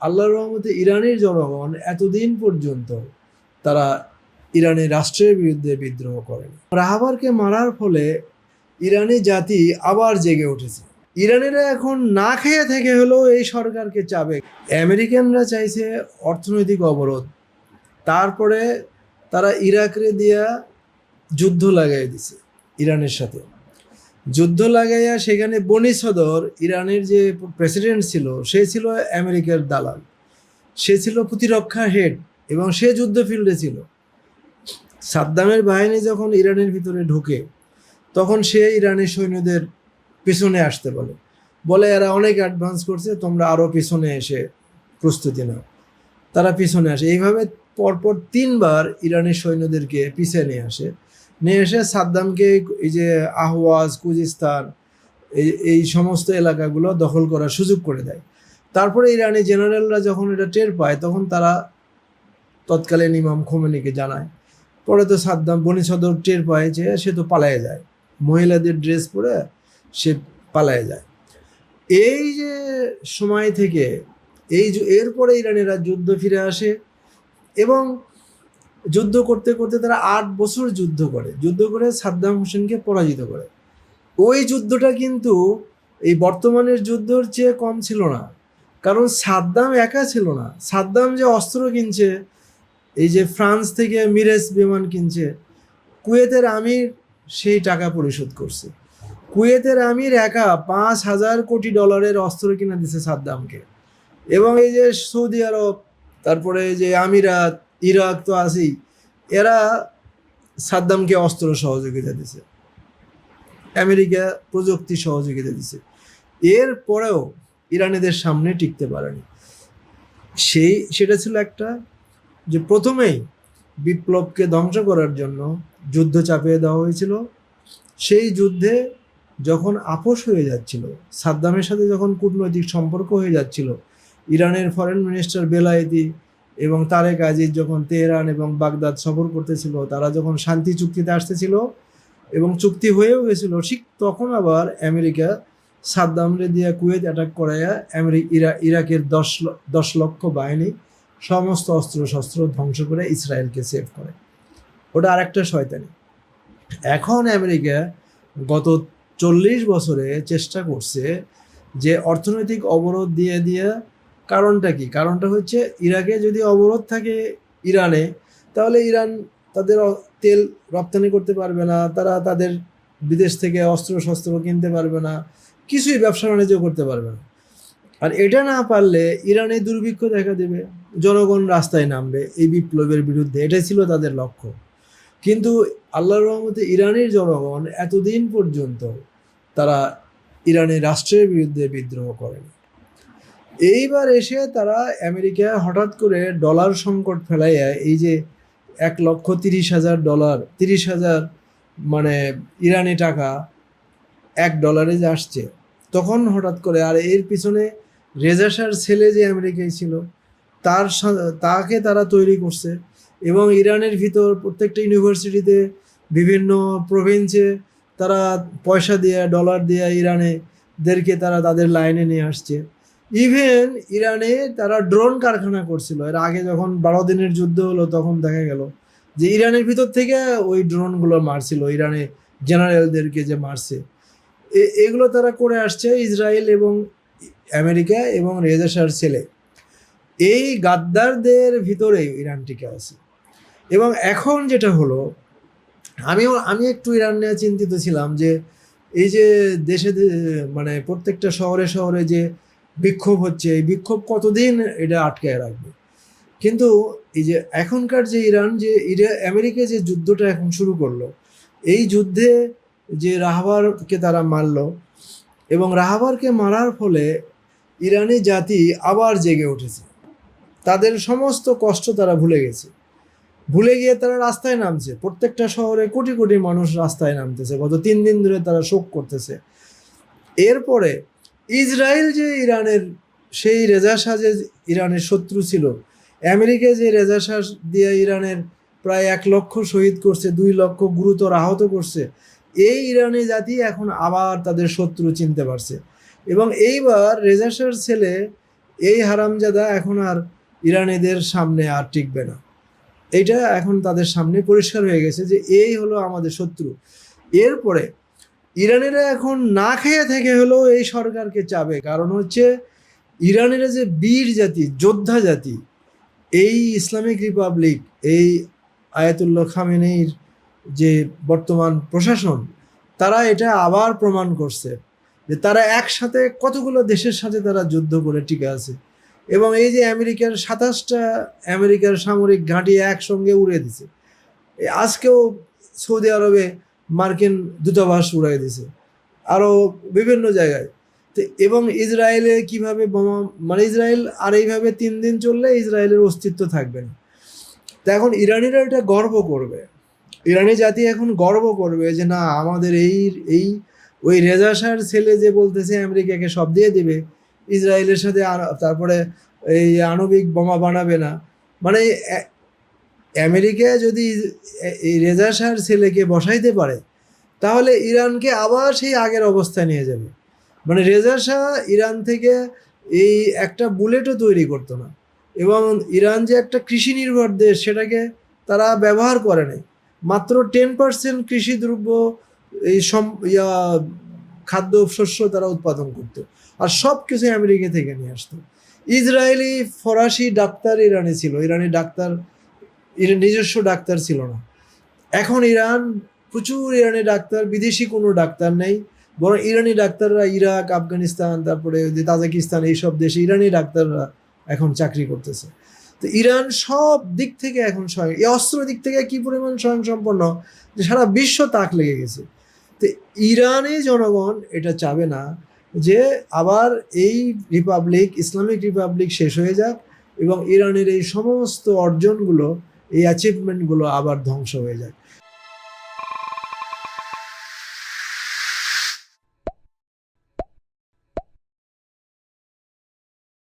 আল্লাহর রহমতে ইরানের জনগণ এতদিন পর্যন্ত তারা ইরানের রাষ্ট্রের বিরুদ্ধে বিদ্রোহ করেন। রাহাবারকে মারার ফলে ইরানি জাতি আবার জেগে উঠেছে। ইরানিরা এখন না খেয়ে থেকে হলেও এই সরকারকে চাবে। আমেরিকানরা চাইছে অর্থনৈতিক অবরোধ, তারপরে তারা ইরাকরে দিয়া যুদ্ধ লাগাই দিছে ইরানের সাথে। যুদ্ধ লাগাইয়া সেখানে বনি সদর, ইরানের যে প্রেসিডেন্ট ছিল, সে ছিল আমেরিকার দালাল, সে ছিল প্রতিরক্ষা হেড এবং সে যুদ্ধ ফিল্ডে ছিল। সাদ্দামের বাহিনী যখন ইরানের ভিতরে ঢোকে তখন সে ইরানের সৈন্যদের পিছনে আসতে বলে এরা অনেক অ্যাডভান্স করছে, তোমরা আরও পিছনে এসে প্রস্তুতি নাও। তারা পিছনে আসে। এইভাবে পরপর 3 বার ইরানের সৈন্যদেরকে পিছিয়ে নিয়ে এসে সাদ্দামকে এই যে আহওয়াজ, খুজিস্তান, এই সমস্ত এলাকাগুলো দখল করার সুযোগ করে দেয়। তারপরে ইরানি জেনারেলরা যখন এটা টের পায় তখন তারা তৎকালীন ইমাম খোমেনিকে জানায়। পরে তো সাদ্দাম বনি সদর টের পায় যে সে তো পালায়ে যায়, মহিলাদের ড্রেস পরে সে পালায়ে যায়। এই যে সময় থেকে এরপরে ইরানিরা যুদ্ধ ফিরে আসে এবং যুদ্ধ করতে করতে তারা 8 বছর যুদ্ধ করে সাদ্দাম হোসেনকে পরাজিত করে। ওই যুদ্ধটা কিন্তু এই বর্তমানের যুদ্ধর চেয়ে কম ছিল না, কারণ সাদ্দাম একা ছিল না। সাদ্দাম যে অস্ত্র কিনছে, এই যে ফ্রান্স থেকে মিরেজ বিমান কিনছে, কুয়েতের আমির সেই টাকা পরিশোধ করছে। কুয়েতের আমির একা $5,000 কোটি অস্ত্র কিনে দিছে সাদ্দামকে। এবং এই যে সৌদি আরব, তারপরে যে আমিরাত, ইরাক তো আছেই, এরা সাদ্দামকে অস্ত্র সহযোগিতা দিছে, আমেরিকা প্রযুক্তি সহযোগিতা দিছে। এরপরেও ইরানিদের সামনে টিকতে পারেনি। সেটা ছিল একটা যে প্রথমেই বিপ্লবকে ধ্বংস করার জন্য যুদ্ধ চাপিয়ে দেওয়া হয়েছিল। সেই যুদ্ধে যখন আপোষ হয়ে যাচ্ছিল, সাদ্দামের সাথে যখন কূটনৈতিক সম্পর্ক হয়ে যাচ্ছিল, ইরানের ফরেন মিনিস্টার বেলায়েতি এবং তারেক আজিজ যখন তেহরান এবং বাগদাদ সফর করতেছিল, তারা যখন শান্তি চুক্তিতে আসতেছিল এবং চুক্তি হয়েও গেছিল, ঠিক তখন আবার আমেরিকা সাদ্দামরে দিয়া কুয়েত অ্যাটাক করাইয়া ইরাকের 10 লক্ষ বাহিনী সমস্ত অস্ত্রশস্ত্র ধ্বংস করে ইসরায়েলকে সেভ করে। ওটা আরেকটা শয়তানি। এখন আমেরিকা গত 40 বছরে চেষ্টা করছে যে অর্থনৈতিক অবরোধ দিয়ে কারণটা কি? কারণটা হচ্ছে ইরাকে যদি অবরোধ থাকে ইরানে, তাহলে ইরান তাদের তেল রপ্তানি করতে পারবে না, তারা তাদের বিদেশ থেকে অস্ত্রশস্ত্র কিনতে পারবে না, কিছুই ব্যবসা বাণিজ্য করতে পারবে না। আর এটা না পারলে ইরানে দুর্ভিক্ষ দেখা দেবে, জনগণ রাস্তায় নামবে এই বিপ্লবের বিরুদ্ধে। এটাই ছিল তাদের লক্ষ্য। কিন্তু আল্লাহর রহমতে ইরানের জনগণ এতদিন পর্যন্ত তারা ইরানের রাষ্ট্রের বিরুদ্ধে বিদ্রোহ করেনি। এইবার এসে তারা আমেরিকা হঠাৎ করে ডলার সংকট ফেলাইয়া এই যে $1,30,000 30,000 মানে ইরানি টাকা $1 যে আসছে, তখন হঠাৎ করে, আর এর পিছনে রেজা শাহর ছেলে যে আমেরিকায় ছিল তাকে তারা তৈরি করছে। এবং ইরানের ভিতর প্রত্যেকটা ইউনিভার্সিটিতে, বিভিন্ন প্রভিন্সে তারা পয়সা দিয়ে, ডলার দিয়ে ইরানেদেরকে তারা তাদের লাইনে নিয়ে আসছে। ইভেন ইরানে তারা ড্রোন কারখানা করছিল। এর আগে যখন 12 দিনের যুদ্ধ হলো তখন দেখা গেল যে ইরানের ভিতর থেকে ওই ড্রোনগুলো মারছিল, ইরানে জেনারেলদেরকে যে মারছে। এগুলো তারা করে আসছে ইসরায়েল এবং আমেরিকা এবং রেজা শাহর ছেলে। এই গাদ্দারদের ভিতরে ইরান টিকে আছে। এবং এখন যেটা হলো, আমি একটু ইরান নিয়ে চিন্তিত ছিলাম যে এই যে দেশে মানে প্রত্যেকটা শহরে শহরে যে বিক্ষোভ হচ্ছে, এই বিক্ষোভ কতদিন এটা আটকায় রাখবে। কিন্তু এই যে এখনকার যে ইরান, যে আমেরিকা যে যুদ্ধটা এখন শুরু করলো, এই যুদ্ধে যে রাহাবারকে তারা মারলো এবং রাহাবারকে মারার ফলে ইরানি জাতি আবার জেগে উঠেছে। তাদের সমস্ত কষ্ট তারা ভুলে গিয়ে তারা রাস্তায় নামছে। প্রত্যেকটা শহরে কোটি কোটি মানুষ রাস্তায় নামতেছে, গত 3 দিন ধরে তারা শোক করতেছে। এরপরে ইসরায়েল যে ইরানের, সেই রেজা শাহ যে ইরানের শত্রু ছিল, আমেরিকা যে রেজা শাহ দিয়ে ইরানের প্রায় 1 লক্ষ শহীদ করছে, 2 লক্ষ গুরুতর আহত করছে, এই ইরানি জাতি এখন আবার তাদের শত্রু চিনতে পারছে। এবং এইবার রেজা শাহর ছেলে এই হারামজাদা এখন আর ইরানিদের সামনে আর টিকবে না। এইটা এখন তাদের সামনে পরিষ্কার হয়ে গেছে যে এই হলো আমাদের শত্রু। এরপরে ইরানিরা এখন না খেয়ে থেকে হলেও এই সরকারকে চাবে, কারণ হচ্ছে ইরানিরা যে বীর জাতি, যোদ্ধা জাতি, এই ইসলামিক রিপাবলিক, এই আয়াতুল্লাহ খামেনেইর যে বর্তমান প্রশাসন, তারা এটা আবার প্রমাণ করছে যে তারা একসাথে কতগুলো দেশের সাথে তারা যুদ্ধ করে টিকে আছে। এবং এই যে আমেরিকার 27টা আমেরিকার সামরিক ঘাঁটি একসঙ্গে উড়িয়ে দিছে, আজকেও সৌদি আরবে মার্কিন দূতাবাস উড়াই দিছে, আরও বিভিন্ন জায়গায়। তো এবং ইসরায়েলে কিভাবে বোমা, মানে ইসরায়েল আর এইভাবে 3 দিন চললে ইসরায়েলের অস্তিত্ব থাকবে না। তো এখন ইরানিরা এটা গর্ব করবে, ইরানি জাতি এখন গর্ব করবে যে না, আমাদের এই ওই রেজা শাহর ছেলে যে বলতেছে আমেরিকাকে সব দিয়ে দিবে, ইসরায়েলের সাথে তারপরে এই আণবিক বোমা বানাবে না, মানে আমেরিকা যদি এই রেজা শাহর ছেলেকে বসাইতে পারে তাহলে ইরানকে আবার সেই আগের অবস্থায় নিয়ে যাবে। মানে রেজা শাহ ইরান থেকে এই একটা বুলেটও তৈরি করতো না, এবং ইরান যে একটা কৃষি নির্ভর দেশ সেটাকে তারা ব্যবহার করে নাই। মাত্র 10% কৃষি দ্রব্য, এই খাদ্য শস্য তারা উৎপাদন করতো, আর সব কিছু আমেরিকা থেকে নিয়ে আসতো। ইসরায়েলি ফরাসি ডাক্তার ইরানে ছিল, ইরানি ডাক্তার, নিজস্ব ডাক্তার ছিল না। এখন ইরান প্রচুর ইরানি ডাক্তার, বিদেশি কোনো ডাক্তার নেই, বরং ইরানি ডাক্তাররা ইরাক, আফগানিস্তান, তারপরে তাজিকিস্তান, এইসব দেশে ইরানি ডাক্তাররা এখন চাকরি করতেছে। তো ইরান সব দিক থেকে এখন এই অস্ত্র দিক থেকে কি পরিমাণ স্বয়ংসম্পন্ন যে সারা বিশ্ব তাক লেগে গেছে। তো ইরানি জনগণ এটা চাবে না যে আবার এই রিপাবলিক, ইসলামিক রিপাবলিক শেষ হয়ে যাক এবং ইরানের এই সমস্ত অর্জনগুলো, এই অ্যাচিভমেন্টগুলো আবার ধ্বংস হয়ে যায়।